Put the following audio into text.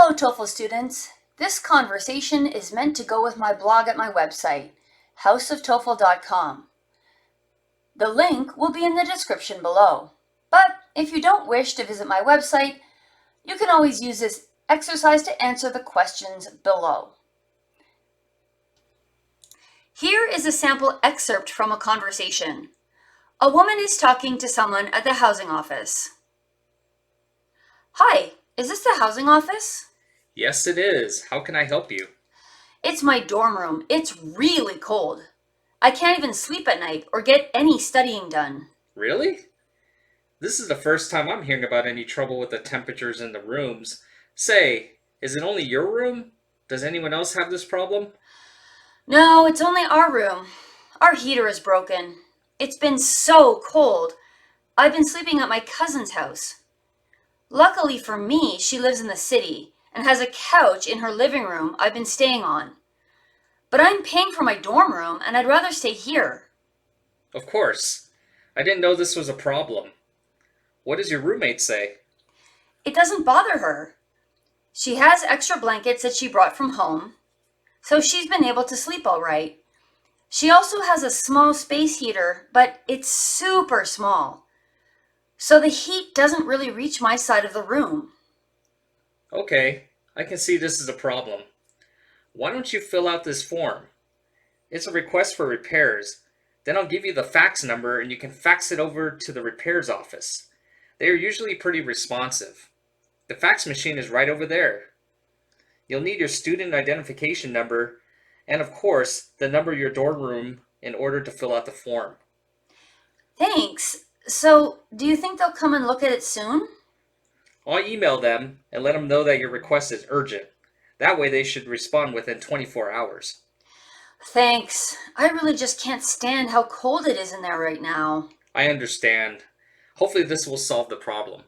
Hello, TOEFL students. This conversation is meant to go with my blog at my website, houseoftoefl.com. The link will be in the description below. But if you don't wish to visit my website, you can always use this exercise to answer the questions below. Here is a sample excerpt from a conversation. A woman is talking to someone at the housing office. Hi, is this the housing office? Yes, it is. How can I help you? It's my dorm room. It's really cold. I can't even sleep at night or get any studying done. Really? This is the first time I'm hearing about any trouble with the temperatures in the rooms. Say, is it only your room? Does anyone else have this problem? No, it's only our room. Our heater is broken. It's been so cold. I've been sleeping at my cousin's house. Luckily for me, she lives in the city and has a couch in her living room I've been staying on. But I'm paying for my dorm room and I'd rather stay here. Of course. I didn't know this was a problem. What does your roommate say? It doesn't bother her. She has extra blankets that she brought from home, so she's been able to sleep all right. She also has a small space heater, but it's super small. So the heat doesn't really reach my side of the room. Okay, I can see this is a problem. Why don't you fill out this form? It's a request for repairs. Then I'll give you the fax number and you can fax it over to the repairs office. They are usually pretty responsive. The fax machine is right over there. You'll need your student identification number and, of course, the number of your dorm room in order to fill out the form. Thanks. So, do you think they'll come and look at it soon? I'll email them and let them know that your request is urgent. That way they should respond within 24 hours. Thanks. I really just can't stand how cold it is in there right now. I understand. Hopefully this will solve the problem.